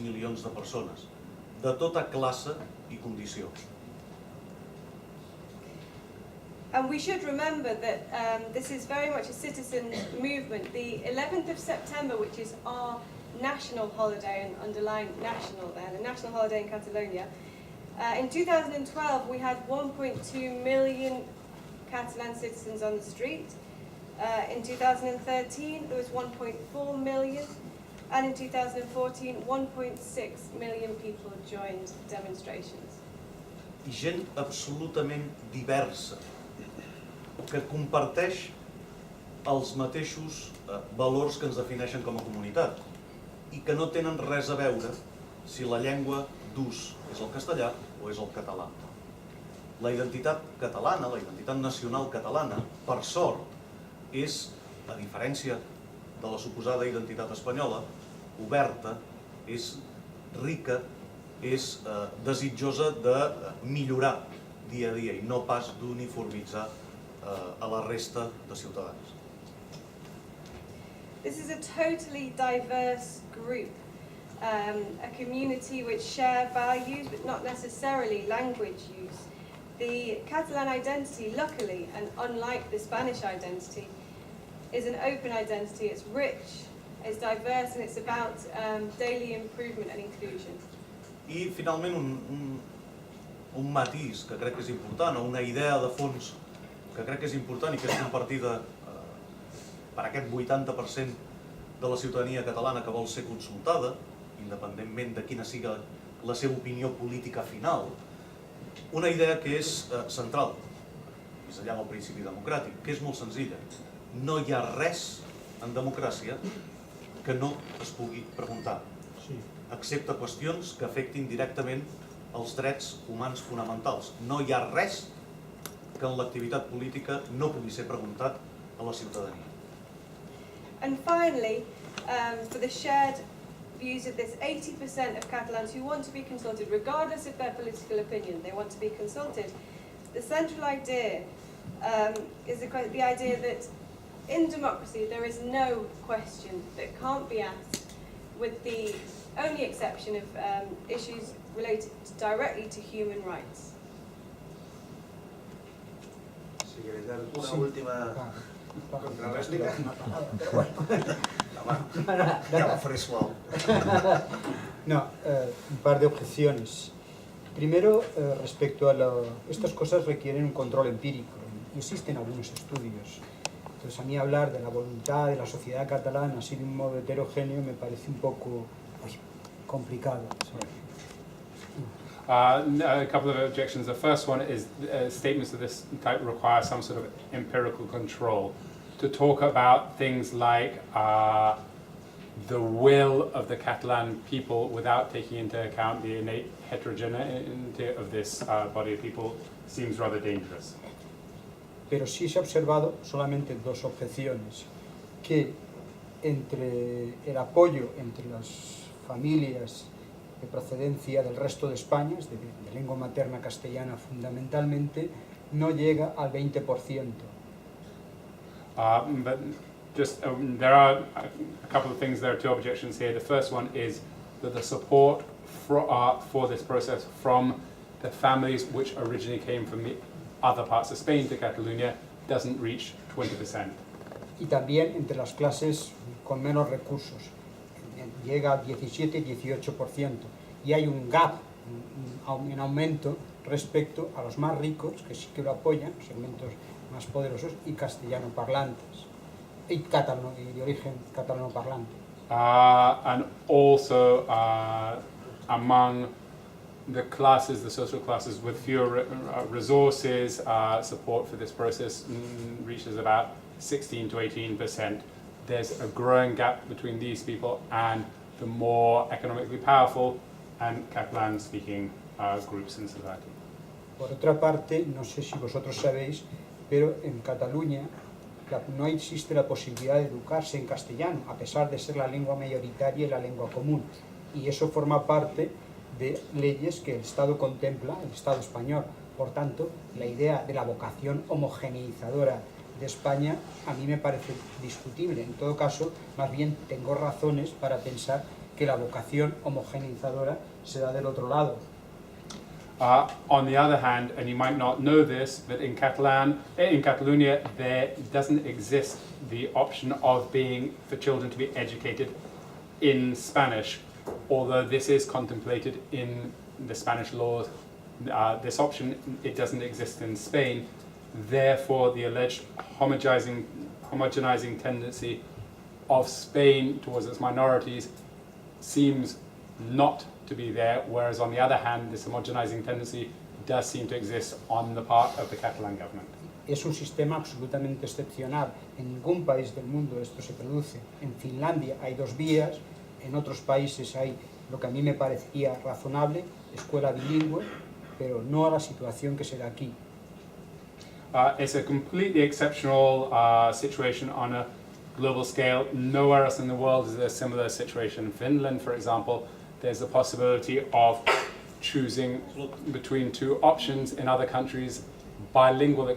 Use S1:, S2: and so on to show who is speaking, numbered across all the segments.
S1: milions de persones, de tota classe i condició.
S2: And we should remember that this is very much a citizen movement. The 11th of September, which is our national holiday, and underline national there, the national holiday in Catalonia, in 2012 we had 1.2 million Catalan citizens on the street. In 2013 there was 1.4 million, and in 2014 1.6 million people joined demonstrations.
S1: I gent absolutament diversa, que comparteix els mateixos valors que ens defineixen com a comunitat i que no tenen res a veure si la llengua d'ús és el castellà o és el català. La identitat catalana, la identitat nacional catalana, per sort, és, a diferència de la suposada identitat espanyola, oberta, és rica, és desitjosa de millorar dia a dia i no pas d'uniformitzar a la resta de ciutadans.
S2: This is a totally diverse group, a community which share values but not necessarily language use. The Catalan identity, luckily, and unlike the Spanish identity, is an open identity. It's rich, it's diverse, and it's about daily improvement and inclusion.
S1: I finalment un matís que crec que és important, o una idea de fons que crec que és important i que és compartida per aquest 80% de la ciutadania catalana que vol ser consultada, independentment de quina sigui la seva opinió política final, una idea que és central, més enllà del principi democràtic, que és molt senzilla. No hi ha res en democràcia que no es pugui preguntar, excepte qüestions que afectin directament els drets humans fonamentals. No hi ha res que en l'activitat política no pugui ser preguntat a la ciutadania.
S2: And finally, for the shared views of this 80% of Catalans who want to be consulted, regardless of their political opinion, they want to be consulted. The central idea is the idea that in democracy there is no question that can't be asked, with the only exception of issues related directly to human rights.
S3: Si queréis dar una última contrarréplica. Ya lo faré suau.
S4: No, un par de objeciones. Primero, respecto a estas cosas requieren un control empírico y existen algunos estudios. Entonces, a mí hablar de la voluntad de la sociedad catalana así de un modo heterogéneo me parece un poco complicado.
S5: A couple of objections. The first one is statements of this type require some sort of empirical control. To talk about things like the will of the Catalan people without taking into account the innate heterogeneity of this body of people seems rather dangerous.
S4: Pero sí se ha observado solamente dos objeciones, que entre el apoyo entre las familias de procedencia del resto de España, es decir, de lengua materna castellana fundamentalmente, no llega al 20%.
S5: But just there are a couple of things. There are two objections here. The first one is that the support for this process from the families which originally came from the other parts of Spain to Catalonia doesn't reach 20%.
S4: Y también entre las clases con menos recursos, llega al 17-18%, y hay un gap, un aumento respecto a los más ricos, que sí que lo apoyan, segmentos más poderosos y castellano parlantes, y de origen catalano parlante.
S5: And also among the classes, the social classes with fewer resources, support for this process reaches about 16 to 18%. There's a growing gap between these people and the more economically powerful and Catalan-speaking groups in society.
S4: Por otra parte, no sé si vosotros sabéis, pero en Cataluña no existe la posibilidad de educarse en castellano, a pesar de ser la lengua mayoritaria y la lengua común. Y eso forma parte de leyes que el Estado contempla, el Estado español. Por tanto, la idea de la vocación homogeneizadora de España a mí me parece discutible. En todo caso, más bien tengo razones para pensar que la vocación homogeneizadora se da del otro lado.
S5: On the other hand, and you might not know this, but in Catalonia, there doesn't exist the option of for children to be educated in Spanish, although this is contemplated in the Spanish laws. This option, it doesn't exist in Spain. Therefore, the alleged homogenizing tendency of Spain towards its minorities seems not to be there, whereas on the other hand, this homogenizing tendency does seem to exist on the part of the Catalan government.
S4: Es un sistema absolutamente excepcional. En ningún país del mundo esto se produce. En Finlandia hay 2 vías, en otros países hay lo que a mí me parecería razonable, escuela bilingüe, pero no a la situación que se da aquí.
S5: It's a completely exceptional situation on a global scale. Nowhere else in the world is there a similar situation. In Finland, for example, there's the possibility of choosing between 2 options. In other countries, bilingual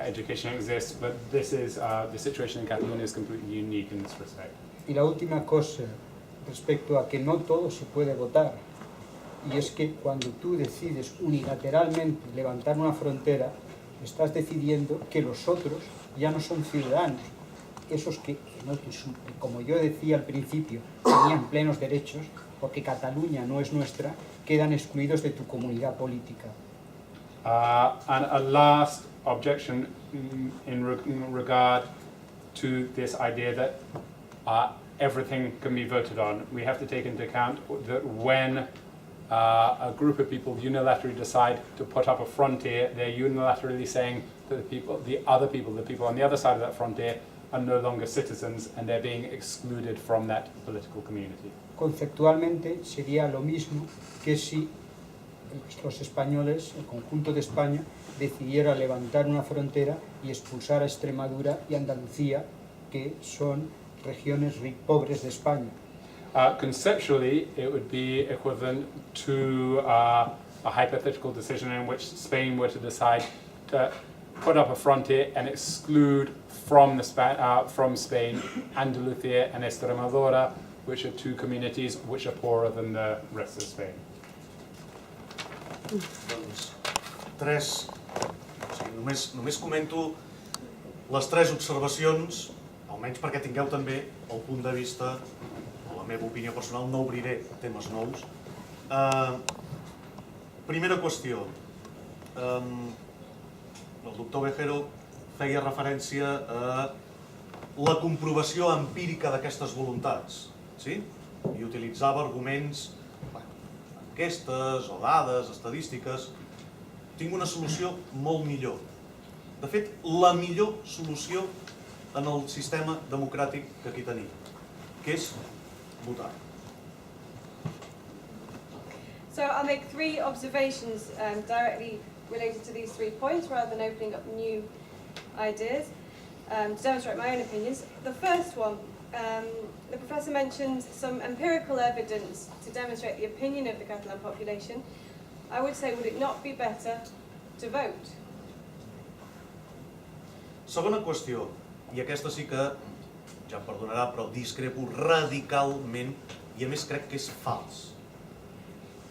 S5: education exists, but this is the situation in Catalonia is completely unique in this respect.
S4: Y la última cosa respecto a que no todo se puede votar, y es que cuando tú decides unilateralmente levantar una frontera, estás decidiendo que los otros ya no son ciudadanos. Esos que como yo decía al principio, tenían plenos derechos, porque Cataluña no es nuestra, quedan excluidos de tu comunidad política.
S5: And a last objection in regard to this idea that everything can be voted on. We have to take into account that when a group of people unilaterally decide to put up a frontier, they're unilaterally saying that the people on the other side of that frontier are no longer citizens and they're being excluded from that political community.
S4: Conceptualmente sería lo mismo que si los españoles, el conjunto de España, decidiera levantar una frontera y expulsar a Extremadura y Andalucía, que son regiones pobres de España.
S5: Conceptually, it would be equivalent to a hypothetical decision in which Spain were to decide to put up a frontier and exclude from Spain Andalucía and Extremadura, which are 2 communities which are poorer than the rest of Spain.
S1: Doncs, només comento les 3 observacions, almenys perquè tingueu també el punt de vista, o la meva opinió personal, no obriré temes nous. Primera qüestió, el doctor Vejero feia referència a la comprovació empírica d'aquestes voluntats, sí? I utilitzava arguments, enquestes o dades, estadístiques. Tinc una solució molt millor. De fet, la millor solució en el sistema democràtic que aquí tenim, que és votar.
S2: So I'll make 3 observations directly related to these 3 points rather than opening up new ideas to demonstrate my own opinions. The first one, the professor mentioned some empirical evidence to demonstrate the opinion of the Catalan population. I would say, would it not be better to vote?
S1: Segona qüestió, i aquesta sí que, ja em perdonarà, però discrepo radicalment, i a més crec que és fals.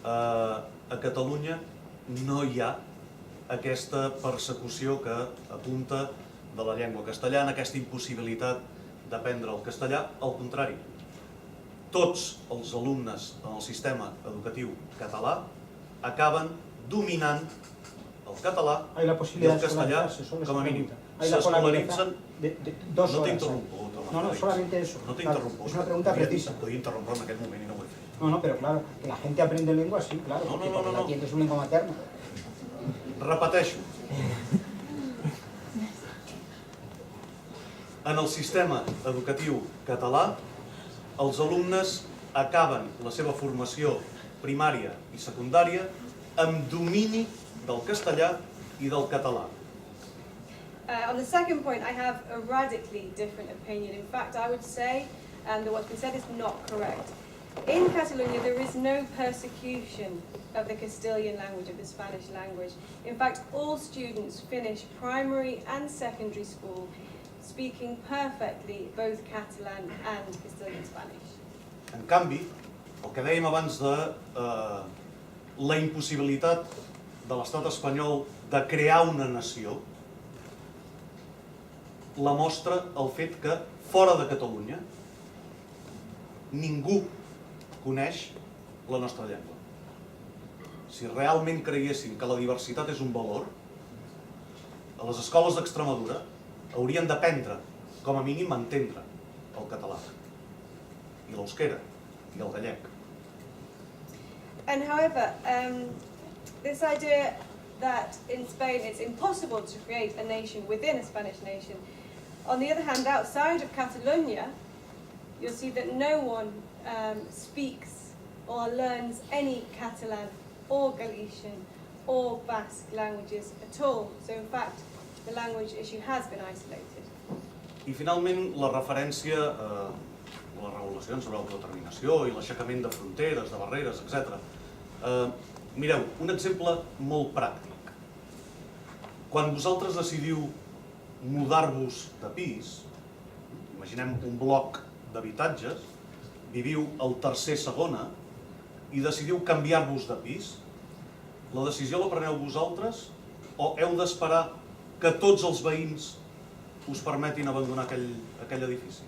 S1: A Catalunya no hi ha aquesta persecució que apunta de la llengua castellana, aquesta impossibilitat d'aprendre el castellà. Al contrari, tots els alumnes en el sistema educatiu català acaben dominant el català i el castellà com a mínim. S'escolaritzen... No t'interrompo.
S4: No, solamente eso.
S1: No t'interrompo.
S4: Es una pregunta precisa.
S1: Podria interrompre en aquest moment i no ho he fet.
S4: No, pero claro, que la gente aprende lengua, sí, claro, porque la entiende su lengua materna.
S1: Repeteixo. En el sistema educatiu català, els alumnes acaben la seva formació primària i secundària amb domini del castellà i del català.
S2: On the second point, I have a radically different opinion. In fact, I would say that what's been said is not correct. In Catalonia, there is no persecution of the Castilian language, of the Spanish language. In fact, all students finish primary and secondary school speaking perfectly both Catalan and Castilian Spanish.
S1: En canvi, el que dèiem abans de la impossibilitat de l'estat espanyol de crear una nació, la mostra el fet que fora de Catalunya ningú coneix la nostra llengua. Si realment creguéssim que la diversitat és un valor, a les escoles d'Extremadura haurien d'aprendre, com a mínim, a entendre el català, i l'euskera, i el gallec.
S2: And however, this idea that in Spain it's impossible to create a nation within a Spanish nation, on the other hand, outside of Catalonia, you'll see that no one speaks or learns any Catalan or Galician or Basque languages at all. So in fact, the language issue has been isolated.
S1: I finalment, la referència a les regulacions sobre l'autodeterminació i l'aixecament de fronteres, de barreres, etc. Mireu, un exemple molt pràctic. Quan vosaltres decidiu mudar-vos de pis, imaginem un bloc d'habitatges, viviu al tercer segona i decidiu canviar-vos de pis, la decisió la preneu vosaltres o heu d'esperar que tots els veïns us permetin abandonar aquell edifici?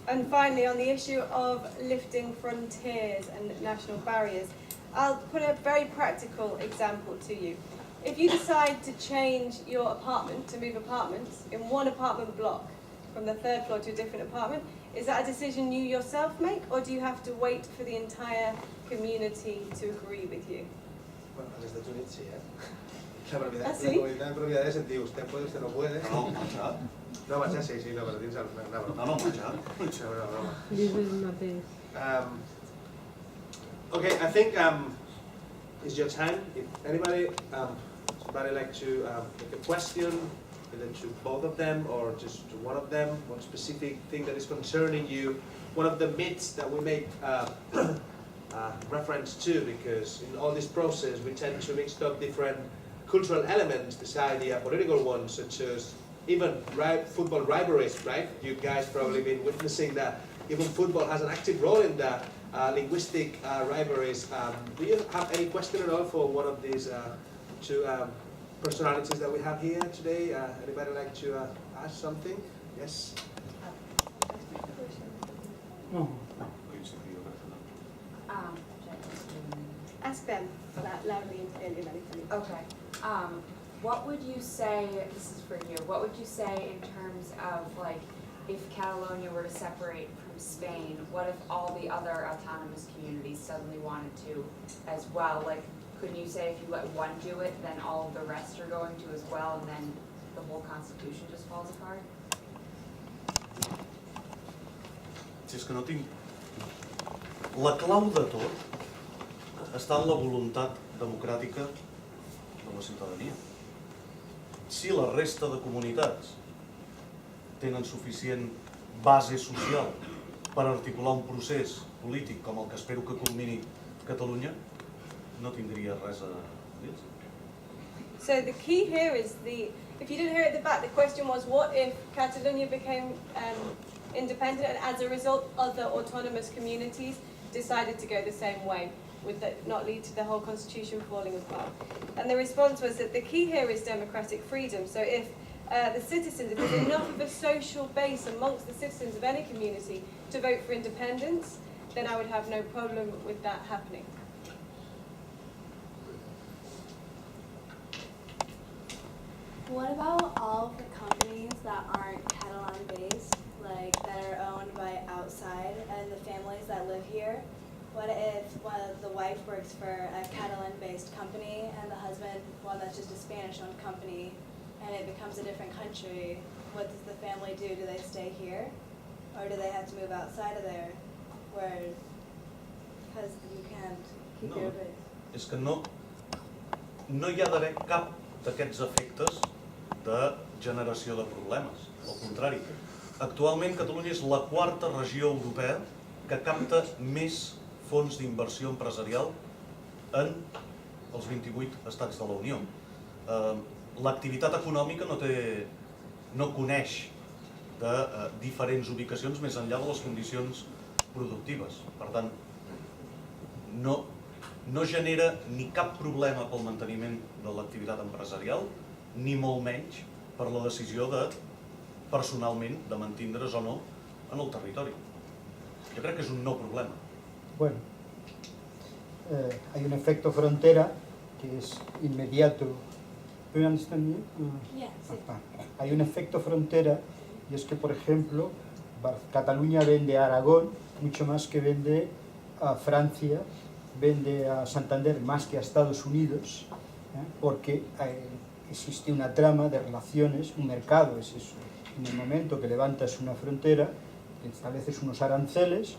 S2: And finally, on the issue of lifting frontiers and national barriers, I'll put a very practical example to you. If you decide to change your apartment, to move apartments in one apartment block from the third floor to a different apartment, is that a decision you yourself make, or do you have to wait for the entire community to agree with you?
S3: Bueno, als Estats Units sí,
S2: ¿Ah, sí?
S3: La comunitat de propiedades et diu, usted puede, usted no puede.
S1: No, marxar.
S3: No, marxar sí, no, però dins una broma.
S1: No, marxar.
S3: Això és una broma.
S6: Dices el mateix.
S3: Okay, I think it's your time. If anybody like to make a question, either to both of them or just to one of them, one specific thing that is concerning you, one of the myths that we make reference to, because in all this process we tend to mix up different cultural elements beside the political ones, such as even football rivalries, right? You guys probably been witnessing that even football has an active role in that. Linguistic rivalries. Do you have any question at all for one of these two personalities that we have here today? Anybody like to ask something? Yes?
S4: No.
S2: Ask them loudly and clearly, Melanie.
S7: Okay. What would you say, this is for you, what would you say in terms of like, if Catalonia were to separate from Spain, what if all the other autonomous communities suddenly wanted to as well? Like, couldn't you say if you let one do it, then all of the rest are going to as well, and then the whole constitution just falls apart?
S1: Si és que no tinc... La clau de tot està en la voluntat democràtica de la ciutadania. Si la resta de comunitats tenen suficient base social per articular un procés polític com el que espero que culmini Catalunya, no tindria res a dir.
S2: So the key here is if you didn't hear at the back, the question was what if Catalonia became independent and as a result other autonomous communities decided to go the same way? Would that not lead to the whole constitution falling apart? And the response was that the key here is democratic freedom. So if the citizens, if there's enough of a social base amongst the citizens of any community to vote for independence, then I would have no problem with that happening.
S8: What about all of the companies that aren't Catalan-based, like that are owned by outside, and the families that live here? What if the wife works for a Catalan-based company and the husband one that's just a Spanish-owned company, and it becomes a different country? What does the family do? Do they stay here, or do they have to move outside of there, because you can't keep
S1: No.
S8: your base?
S1: És que no hi ha d'haver cap d'aquests efectes de generació de problemes. Al contrari, actualment Catalunya és la quarta regió europea que capta més fons d'inversió empresarial en els 28 estats de la Unió. L'activitat econòmica no coneix de diferents ubicacions més enllà de les condicions productives. Per tant, no genera ni cap problema pel manteniment de l'activitat empresarial, ni molt menys per la decisió de, personalment, de mantindre's o no en el territori. Jo crec que és un no problema.
S4: Bueno, hay un efecto frontera que es inmediato. ¿Do you understand me?
S8: Yeah, sí.
S4: Hay un efecto frontera y es que, por ejemplo, Cataluña vende a Aragón mucho más que vende a Francia, vende a Santander más que a Estados Unidos, porque existe una trama de relaciones, un mercado es eso. En el momento que levantas una frontera, estableces unos aranceles,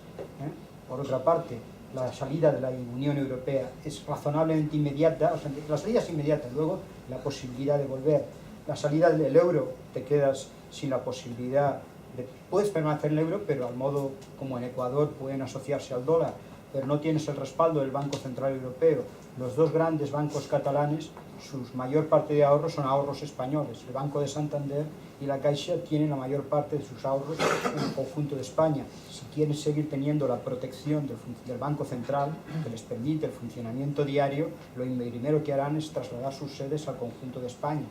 S4: por otra parte, la salida de la Unión Europea es razonablemente inmediata, o sea, la salida es inmediata, luego la posibilidad de volver. La salida del euro, te quedas sin la posibilidad de... Puedes permanecer en el euro, pero al modo como en Ecuador pueden asociarse al dólar, pero no tienes el respaldo del Banco Central Europeo. Los dos grandes bancos catalanes, su mayor parte de ahorros son ahorros españoles. El Banco de Santander y la Caixa tienen la mayor parte de sus ahorros en el conjunto de España. Si quieren seguir teniendo la protección del Banco Central, que les permite el funcionamiento diario, lo primero que harán es trasladar sus sedes al conjunto de España.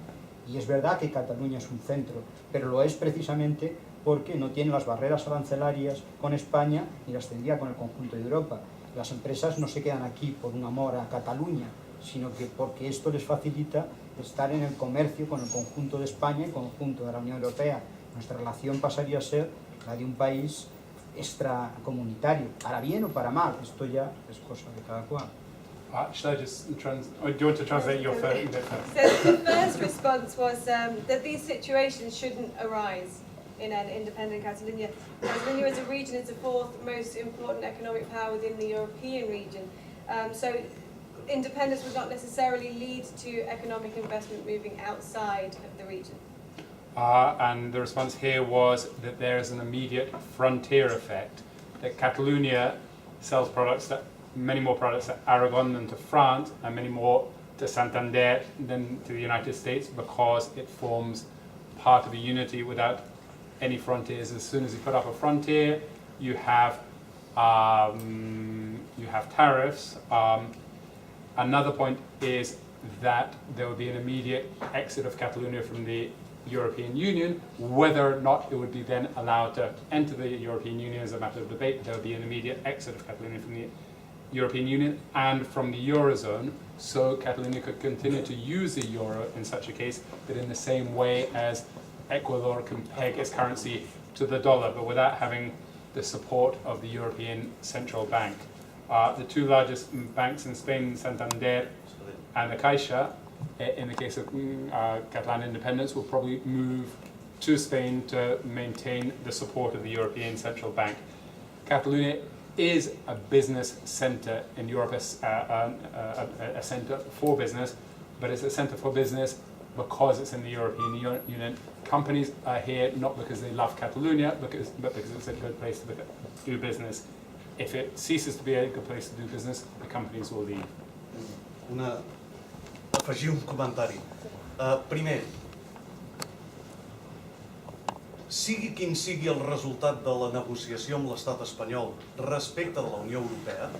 S4: Y es verdad que Cataluña es un centro, pero lo es precisamente porque no tiene las barreras arancelarias con España ni las tendría con el conjunto de Europa. Las empresas no se quedan aquí por un amor a Cataluña, sino que porque esto les facilita estar en el comercio con el conjunto de España y el conjunto de la Unión Europea. Nuestra relación pasaría a ser la de un país extracomunitario, para bien o para mal, esto ya es cosa de cada cual.
S5: Should I just or do you want to translate your first?
S2: So the first response was that these situations shouldn't arise in an independent Catalonia. Catalonia as a region is the fourth most important economic power within the European region. So independence would not necessarily lead to economic investment moving outside of the region.
S5: And the response here was that there is an immediate frontier effect, that Catalonia sells many more products to Aragon than to France, and many more to Santander than to the United States, because it forms part of a unity without any frontiers. As soon as you put up a frontier, you have tariffs. Another point is that there would be an immediate exit of Catalonia from the European Union. Whether or not it would be then allowed to enter the European Union is a matter of debate, but there would be an immediate exit of Catalonia from the European Union and from the Eurozone, so Catalonia could continue to use the euro in such a case, but in the same way as Ecuador can peg its currency to the dollar, but without having the support of the European Central Bank. The two largest banks in Spain, Santander and the Caixa, in the case of Catalan independence, will probably move to Spain to maintain the support of the European Central Bank. Catalonia is a business centre in Europe, a centre for business, but it's a centre for business because it's in the European Union. Companies are here not because they love Catalonia, but because it's a good place to do business. If it ceases to be a good place to do business, the companies will leave.
S1: Afegir un comentari. Primer, sigui quin sigui el resultat de la negociació amb l'estat espanyol respecte de la Unió Europea,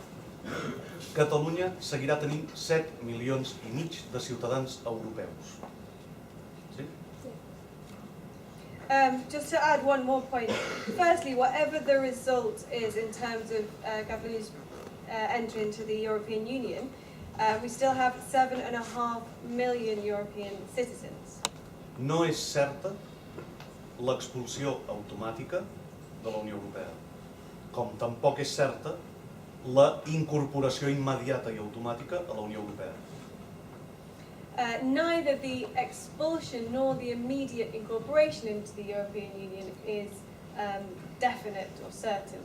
S1: Catalunya seguirà tenint 7,5 milions de ciutadans europeus. Sí?
S2: Just to add one more point. Firstly, whatever the result is in terms of Catalonia's entry into the European Union, we still have 7,5 million European citizens.
S1: No és certa l'expulsió automàtica de la Unió Europea, com tampoc és certa la incorporació immediata i automàtica a la Unió Europea.
S2: Neither the expulsion nor the immediate incorporation into the European Union is definite or certain.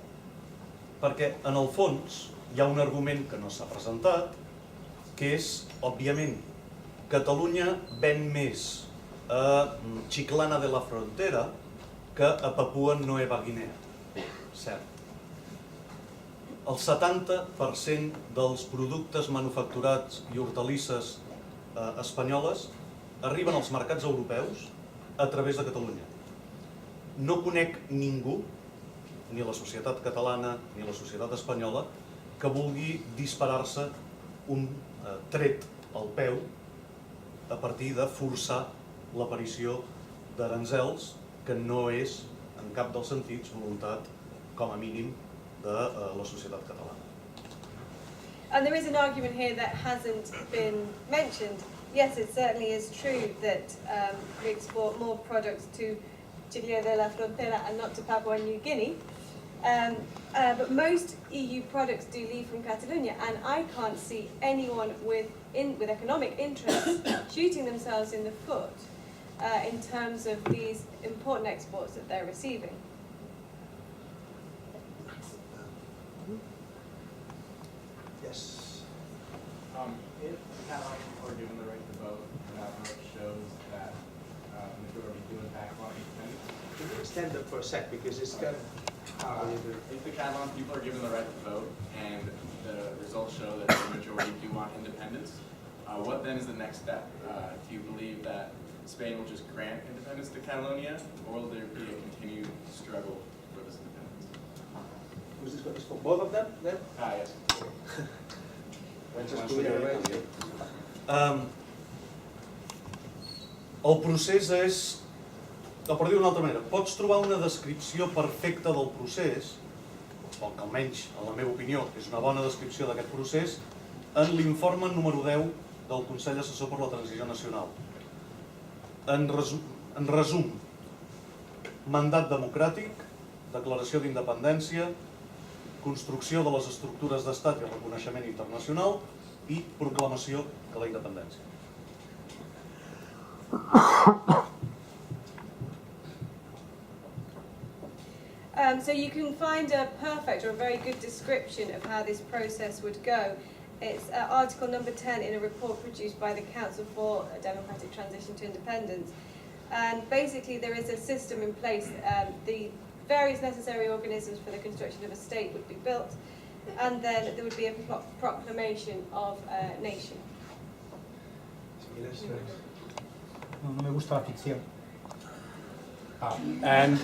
S1: Perquè, en el fons, hi ha un argument que no s'ha presentat, que és, òbviament, Catalunya ven més a Chiclana de la Frontera que a Papua Nova Guinea. Cert. El 70% dels productes manufacturats i hortalisses espanyoles arriben als mercats europeus a través de Catalunya. No conec ningú ni la societat catalana ni la societat espanyola que vulgui disparar-se un tret al peu a partir de forçar l'aparició d'aranzels que no és, en cap dels sentits, voluntat, com a mínim, de la societat catalana.
S2: And there is an argument here that hasn't been mentioned. Yes, it certainly is true that we export more products to Chile de la Frontera and not to Papua New Guinea. But most EU products do leave from Catalonia, and I can't see anyone with economic interests shooting themselves in the foot in terms of these important exports that they're receiving.
S3: Yes.
S6: If Catalan people are given the right to vote, that shows that the majority do in fact want independence.
S3: Can you stand up for a sec because it's kind of.
S6: If the Catalan people are given the right to vote and the results show that the majority do want independence, what then is the next step? Do you believe that Spain will just grant independence to Catalonia, or will there be a continued struggle for this independence?
S3: Who's this for both of them then?
S6: Yes.
S3: Just do it right.
S1: El procés és, o per dir-ho d'una altra manera, pots trobar una descripció perfecta del procés, o que almenys, en la meva opinió, és una bona descripció d'aquest procés, en l'informe número 10 del Consell Assessor per la Transició Nacional. En resum, mandat democràtic, declaració d'independència, construcció de les estructures d'estat i reconeixement internacional i proclamació de la independència.
S2: So you can find a perfect or a very good description of how this process would go. It's article number 10 in a report produced by the Council for a Democratic Transition to Independence. And basically there is a system in place. The various necessary organisms for the construction of a state would be built, and then there would be a proclamation of a nation.
S4: No me gusta la ficción.
S5: And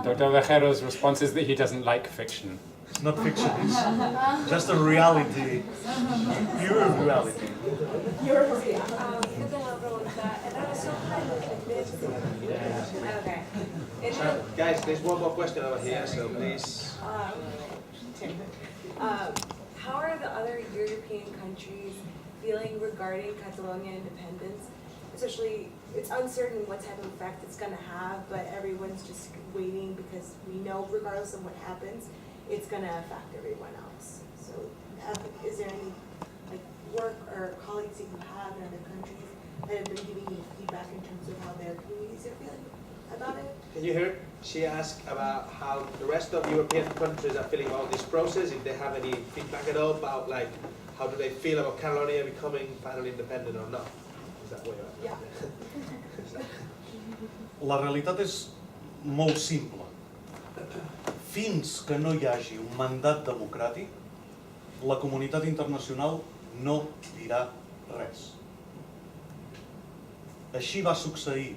S5: Dr. Vejero's response is that he doesn't like fiction.
S1: It's not fiction, it's just a reality, pure reality.
S7: Okay.
S3: Guys, there's one more question over here, so please.
S9: How are the other European countries feeling regarding Catalonia independence? Especially, it's uncertain what type of effect it's going to have, but everyone's just waiting because we know regardless of what happens, it's going to affect everyone else. So is there any work or colleagues that you have in other countries that have been giving you feedback in terms of how their communities are feeling about it?
S3: Can you hear? She asked about how the rest of European countries are feeling about this process, if they have any feedback at all about how do they feel about Catalonia becoming finally independent or not. Is that what you're asking?
S9: Yeah.
S1: La realitat és molt simple. Fins que no hi hagi un mandat democràtic, la comunitat internacional no dirà res. Així va succeir.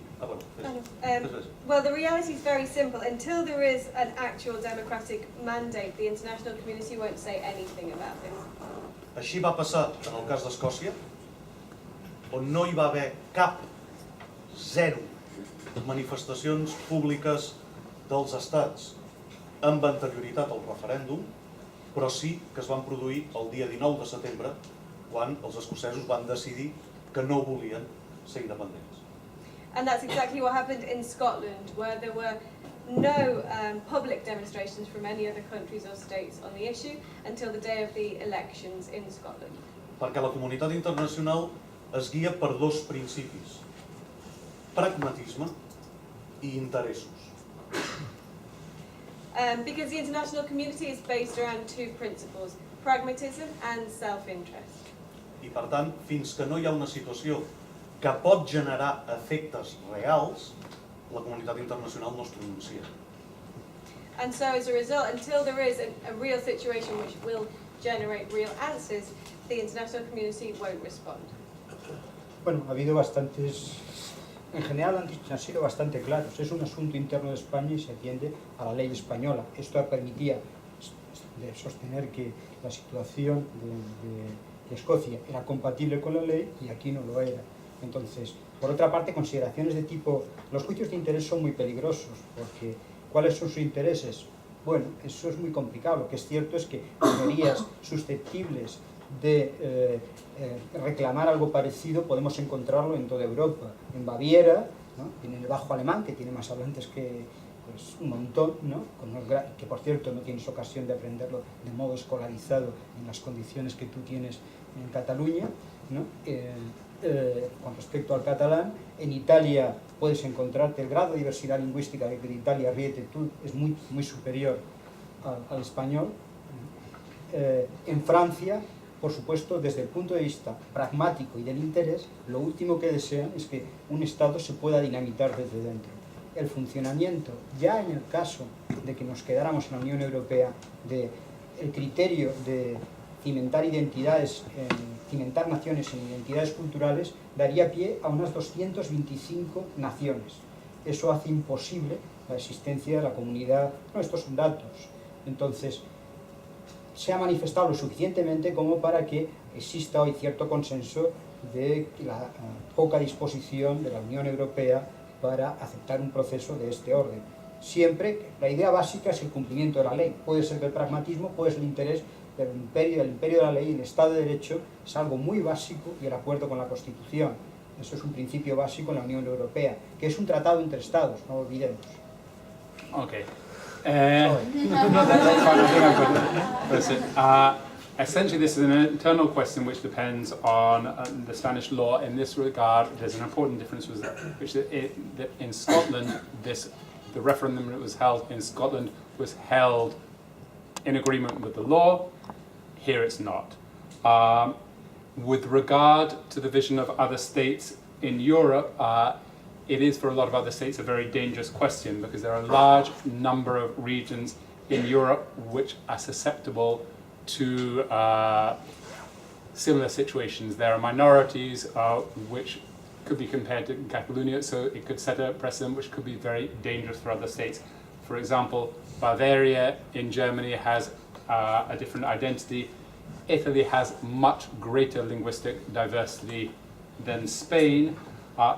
S2: Well, the reality is very simple. Until there is an actual democratic mandate, the international community won't say anything about this.
S1: Així va passar en el cas d'Escòcia, on no hi va haver cap, zero, manifestacions públiques dels estats amb anterioritat al referèndum, però sí que es van produir el dia 19 de setembre, quan els escocesos van decidir que no volien ser independents.
S2: And that's exactly what happened in Scotland, where there were no public demonstrations from any other countries or states on the issue until the day of the elections in Scotland.
S1: Perquè la comunitat internacional es guia per dos principis: pragmatisme i interessos.
S2: Because the international community is based around two principles, pragmatism and self-interest.
S1: I per tant, fins que no hi ha una situació que pot generar efectes reals, la comunitat internacional no es pronuncia.
S2: And so as a result, until there is a real situation which will generate real answers, the international community won't respond.
S4: Bueno, ha habido bastantes en general han sido bastante claros. Es un asunto interno de España y se atiende a la ley española. Esto permitía sostener que la situación de Escocia era compatible con la ley y aquí no lo era. Entonces, por otra parte, consideraciones de tipo... Los juicios de interés son muy peligrosos, porque ¿cuáles son sus intereses? Bueno, eso es muy complicado. Lo que es cierto es que minorías susceptibles de reclamar algo parecido podemos encontrarlo en toda Europa. En Baviera, ¿no? Tiene el bajo alemán, que tiene más hablantes que pues, un montón, ¿no? Que por cierto no tienes ocasión de aprenderlo de modo escolarizado en las condiciones que tú tienes en Cataluña, ¿no? Con respecto al catalán, en Italia puedes encontrarte el grado de diversidad lingüística que de Italia, ríete tú, es muy superior al español. En Francia, por supuesto, desde el punto de vista pragmático y del interés, lo último que desean es que un Estado se pueda dinamitar desde dentro. El funcionamiento, ya en el caso de que nos quedáramos en la Unión Europea, el criterio de cimentar identidades, cimentar naciones en identidades culturales, daría pie a unas 225 naciones. Eso hace imposible la existencia de la comunidad. No, estos son datos. Entonces, se ha manifestado lo suficientemente como para que exista hoy cierto consenso de la poca disposición de la Unión Europea para aceptar un proceso de este orden. Siempre, la idea básica es el cumplimiento de la ley. Puede ser del pragmatismo, puede ser el interés, pero el imperio de la ley, el Estado de Derecho, es algo muy básico y el acuerdo con la Constitución. Eso es un principio básico en la Unión Europea, que es un tratado entre Estados, no lo olvidemos.
S5: Okay. No, that's fine. I think I've got it. Essentially, this is an internal question which depends on the Spanish law. In this regard, there's an important difference, that in Scotland, the referendum that was held in Scotland was held in agreement with the law. Here it's not. With regard to the vision of other states in Europe, it is for a lot of other states a very dangerous question because there are a large number of regions in Europe which are susceptible to similar situations. There are minorities which could be compared to Catalonia, so it could set a precedent which could be very dangerous for other states. For example, Bavaria in Germany has a different identity. Italy has much greater linguistic diversity than Spain.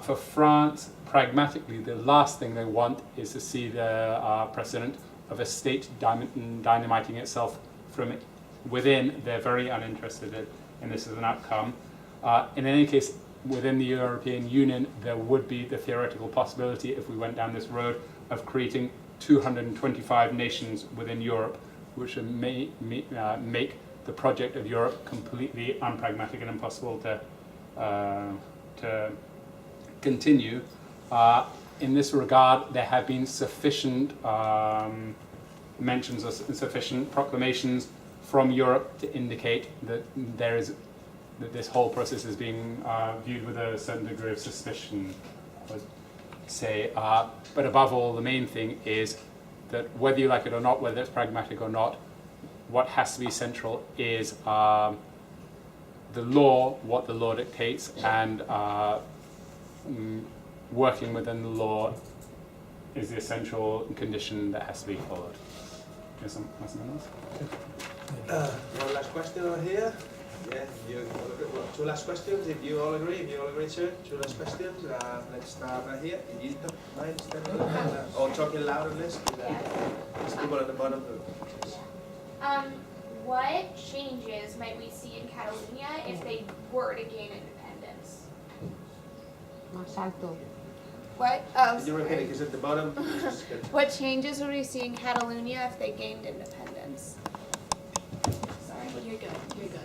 S5: For France, pragmatically, the last thing they want is to see the precedent of a state dynamiting itself from within. They're very uninterested in this as an outcome. In any case, within the European Union, there would be the theoretical possibility, if we went down this road, of creating 225 nations within Europe, which would make the project of Europe completely unpragmatic and impossible to continue. In this regard, there have been sufficient mentions or sufficient proclamations from Europe to indicate that that this whole process is being viewed with a certain degree of suspicion, I would say. But above all, the main thing is that whether you like it or not, whether it's pragmatic or not, what has to be central is the law, what the law dictates, and working within the law is the essential condition that has to be followed. Yes, something else?
S3: One last question over here. Yeah, two last questions, if you all agree, sir. Two last questions. Let's start right here. If you don't mind standing up or talking louder, less. There's people at the bottom.
S10: What changes might we see in Catalonia if they were to gain independence?
S11: Más alto.
S10: What?
S3: Can you repeat it? Because at the bottom.
S10: What changes would we see in Catalonia if they gained independence? Sorry.
S11: You're good. You're good.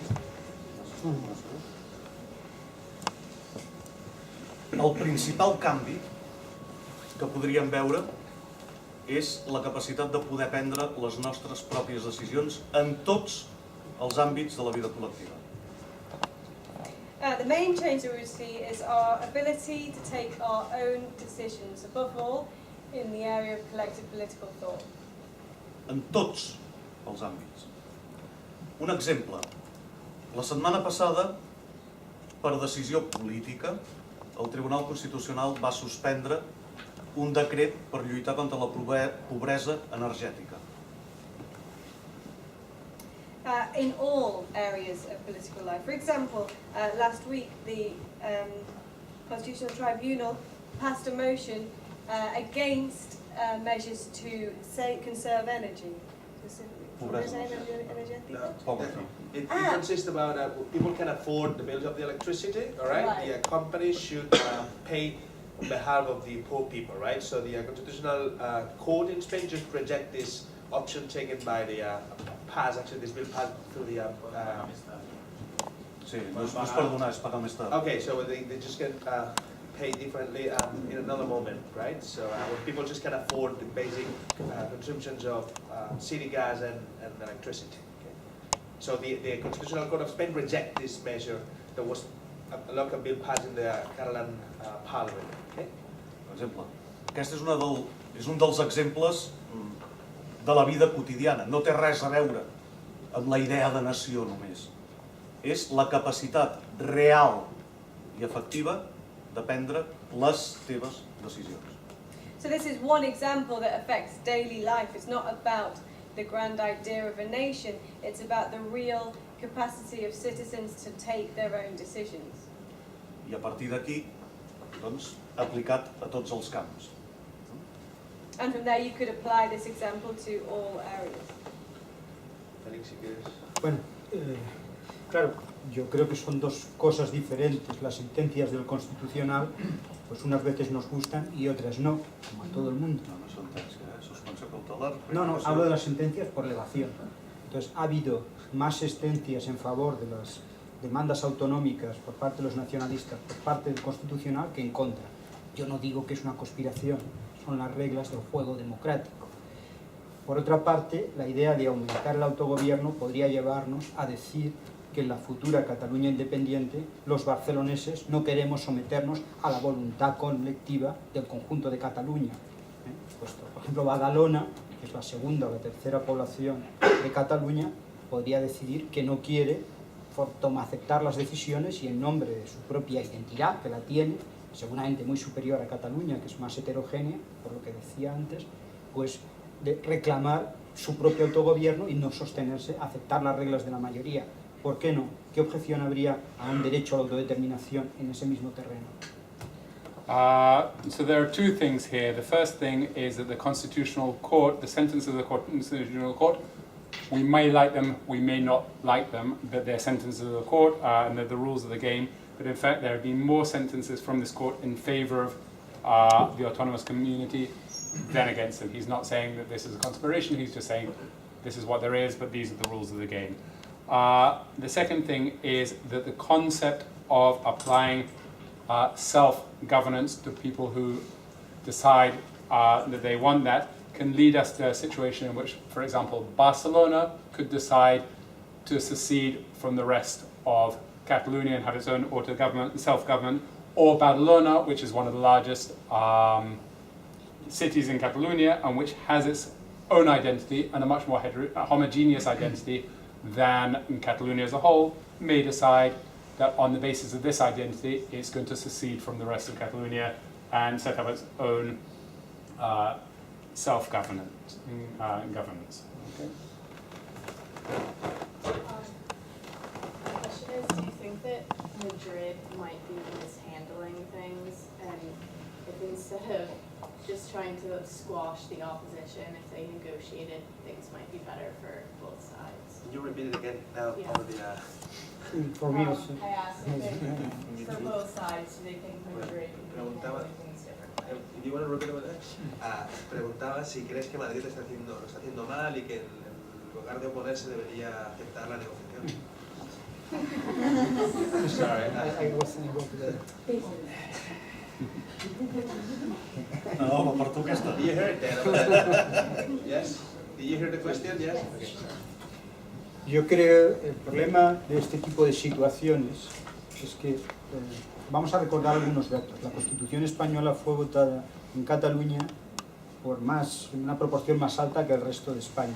S1: El principal canvi que podríem veure és la capacitat de poder prendre les nostres pròpies decisions en tots els àmbits de la vida col·lectiva.
S2: The main change that we see is our ability to take our own decisions, above all in the area of collective political thought.
S1: En tots els àmbits. Un exemple. La setmana passada, per decisió política, el Tribunal Constitucional va suspendre un decret per lluitar contra la pobresa energètica.
S2: In all areas of political life. For example, last week the Constitutional Tribunal passed a motion against measures to conserve energy.
S1: Pobresa
S2: energética.
S3: It consists about people can afford the bills of the electricity, all right?
S2: Right.
S3: The companies should pay on behalf of the poor people, right? So the Constitutional Court in Spain just reject this option taken by the this bill passed through the.
S1: Sí, no és per donar, és pagar més tard.
S3: Okay, so they just get paid differently in another moment, right? So when people just can afford the basic consumptions of city gas and electricity. Okay? So the Constitutional Court of Spain reject this measure that was a local bill passed in the Catalan Parliament. Okay?
S1: Per exemple, aquest és un dels exemples de la vida quotidiana. No té res a veure amb la idea de nació només. És la capacitat real i efectiva de prendre les teves decisions.
S2: So this is one example that affects daily life. It's not about the grand idea of a nation, it's about the real capacity of citizens to take their own decisions.
S1: I a partir d'aquí, doncs, aplicat a tots els camps.
S2: And from there you could apply this example to all areas.
S3: Félix, si quieres.
S4: Bueno, claro, yo creo que son dos cosas diferentes. Las sentencias del Constitucional, pues unas veces nos gustan y otras no, como a todo el mundo.
S1: No, no és sentència, suspensió cautelar.
S4: No, hablo de las sentencias por elevación. Entonces, ha habido más sentencias en favor de las demandas autonómicas por parte de los nacionalistas, por parte del Constitucional, que en contra. Yo no digo que es una conspiración, son las reglas del juego democrático. Por otra parte, la idea de aumentar el autogobierno podría llevarnos a decir que en la futura Cataluña independiente los barceloneses no queremos someternos a la voluntad colectiva del conjunto de Cataluña. Pues, por ejemplo, Badalona, que es la segunda o la tercera población de Cataluña, podría decidir que no quiere aceptar las decisiones y en nombre de su propia identidad, que la tiene, seguramente muy superior a Cataluña, que es más heterogénea, por lo que decía antes, pues de reclamar su propio autogobierno y no sostenerse, aceptar las reglas de la mayoría. ¿Por qué no? ¿Qué objeción habría a un derecho a la autodeterminación en ese mismo terreno?
S5: So there are two things here. The first thing is that the Constitutional Court, the sentences of the Constitutional Court, we may like them, we may not like them, but they're sentences of the court and they're the rules of the game. But in fact, there have been more sentences from this court in favour of the autonomous community than against it. He's not saying that this is a conspiration, he's just saying this is what there is, but these are the rules of the game. The second thing is that the concept of applying self-governance to people who decide that they want that can lead us to a situation in which, for example, Barcelona could decide to secede from the rest of Catalonia and have its own auto-government, self-government, or Barcelona, which is one of the largest cities in Catalonia and which has its own identity and a much more homogeneous identity than Catalonia as a whole, may decide that on the basis of this identity it's going to secede from the rest of Catalonia and set up its own self-governance. Governance. Okay.
S12: The question is, do you think that Madrid might be mishandling things, and if instead of just trying to squash the opposition, if they negotiated, things might be better for both sides?
S3: Can you repeat it again now?
S12: Yeah.
S3: Over the,
S4: For me also.
S12: I asked if for both sides, do they think Madrid can be handling things differently?
S3: Do you want to repeat it? Preguntaba si crees que Madrid lo está haciendo mal y que en lugar de oponerse debería aceptar la negociación. Sorry,
S4: I wasn't able to
S1: No, per tu aquesta.
S3: Did you hear it then? Yes? Did you hear the question? Yes? Okay.
S4: Yo creo el problema de este tipo de situaciones es que vamos a recordar algunos datos. La Constitución española fue votada en Cataluña por una proporción más alta que el resto de España.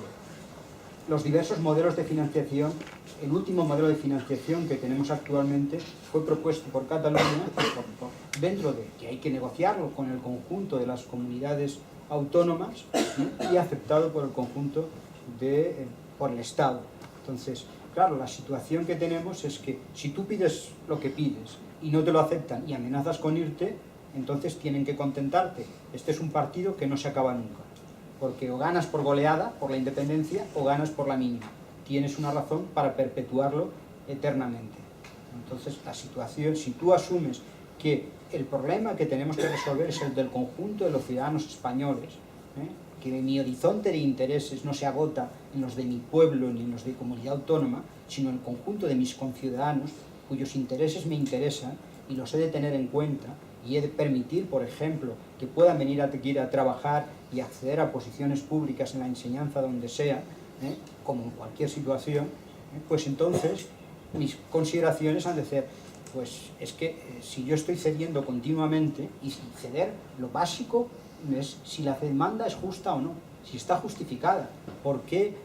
S4: los diversos modelos de financiación. El último modelo de financiación que tenemos actualmente fue propuesto por Cataluña, dentro de que hay que negociarlo con el conjunto de las comunidades autónomas, y aceptado por el conjunto por el Estado. Entonces, claro, la situación que tenemos es que si tú pides lo que pides y no te lo aceptan y amenazas con irte, entonces tienen que contentarte. Este es un partido que no se acaba nunca, porque o ganas por goleada, por la independencia, o ganas por la mínima. Tienes una razón para perpetuarlo eternamente. Entonces, la situación, si tú asumes que el problema que tenemos que resolver es el del conjunto de los ciudadanos españoles, que mi horizonte de intereses no se agota en los de mi pueblo ni en los de comunidad autónoma, sino en el conjunto de mis conciudadanos, cuyos intereses me interesan y los he de tener en cuenta, y he de permitir, por ejemplo, que puedan venir aquí a trabajar y acceder a posiciones públicas en la enseñanza donde sea, como en cualquier situación, pues entonces mis consideraciones han de ser, pues es que si yo estoy cediendo continuamente, y sin ceder, lo básico es si la demanda es justa o no, si está justificada. ¿Por qué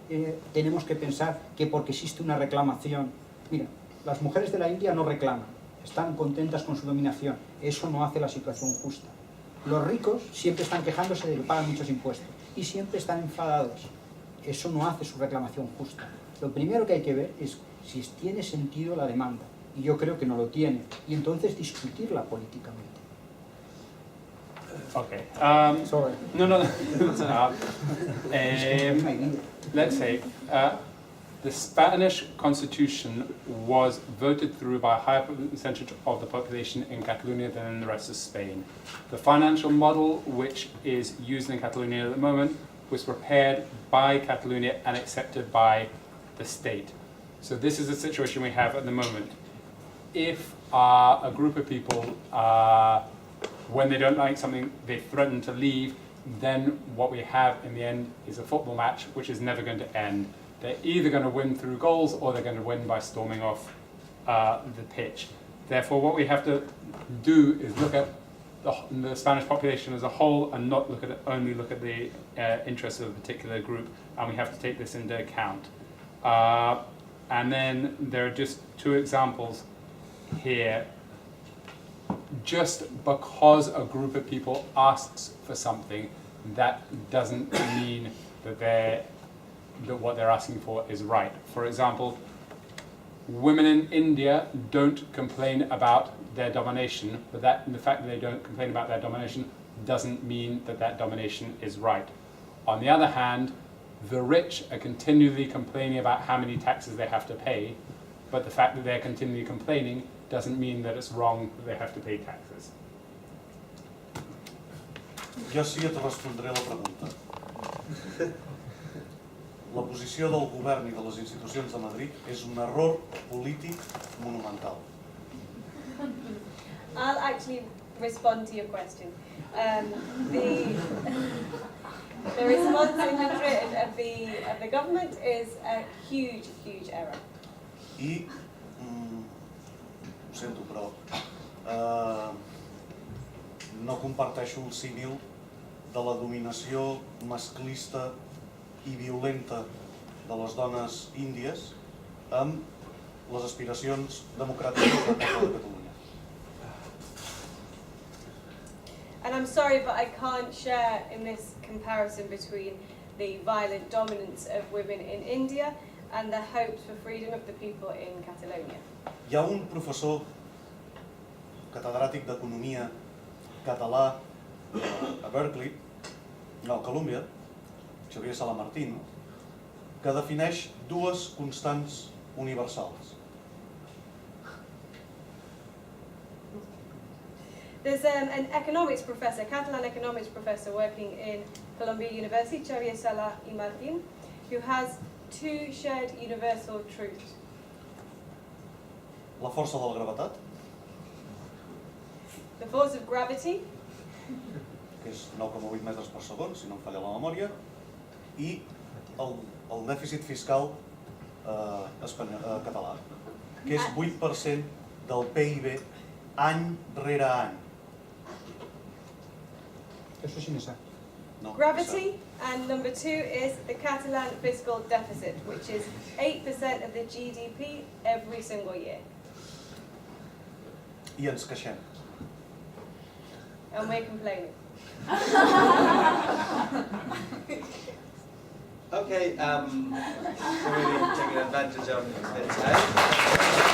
S4: tenemos que pensar que porque existe una reclamación? Mira, las mujeres de la India no reclaman, están contentas con su dominación, eso no hace la situación justa. Los ricos siempre están quejándose de que pagan muchos impuestos y siempre están enfadados, eso no hace su reclamación justa. Lo primero que hay que ver es si tiene sentido la demanda, y yo creo que no lo tiene, y entonces discutirla políticamente.
S5: Okay.
S4: Sorry.
S5: No. Let's say the Spanish constitution was voted through by a higher percentage of the population in Catalonia than in the rest of Spain. The financial model which is used in Catalonia at the moment was prepared by Catalonia and accepted by the state. So this is the situation we have at the moment. If a group of people, when they don't like something, they threaten to leave, then what we have in the end is a football match which is never going to end. They're either going to win through goals or they're going to win by storming off the pitch. Therefore, what we have to do is look at the Spanish population as a whole and not only look at the interests of a particular group, and we have to take this into account. And then there are just two examples here. Just because a group of people asks for something, that doesn't mean that what they're asking for is right. For example, women in India don't complain about their domination, but the fact that they don't complain about their domination doesn't mean that domination is right. On the other hand, the rich are continually complaining about how many taxes they have to pay, but the fact that they're continually complaining doesn't mean that it's wrong that they have to pay taxes.
S1: Jo sí et respondré la pregunta. La posició del govern i de les institucions de Madrid és un error polític monumental.
S2: I'll actually respond to your question. The response in Madrid of the government is a huge, huge error.
S1: I, ho sento, però no comparteixo el símil de la dominació masclista i violenta de les dones índies amb les aspiracions democràtiques del poble de Catalunya.
S2: And I'm sorry, but I can't share in this comparison between the violent dominance of women in India and the hopes for freedom of the people in Catalonia.
S1: Hi ha un professor catedràtic d'economia català a Berkeley, no, a Colúmbia, Xavier Salamartín, que defineix dues constants universals.
S2: There's an economics professor, Catalan economics professor working in Columbia University, Xavier Sala y Martín, who has two shared universal truths.
S1: La força de la gravetat,
S2: The force of gravity,
S1: que és 9,8 metres per segon, si no em falla la memòria, i el dèficit fiscal català, que és 8% del PIB any rere any.
S4: Eso es inexacto.
S1: No,
S2: gravity, and number 2 is the Catalan fiscal deficit, which is 8% of the GDP every single year.
S1: I ens queixem.
S2: And we're complaining.
S3: Okay, we're really taking advantage of the time.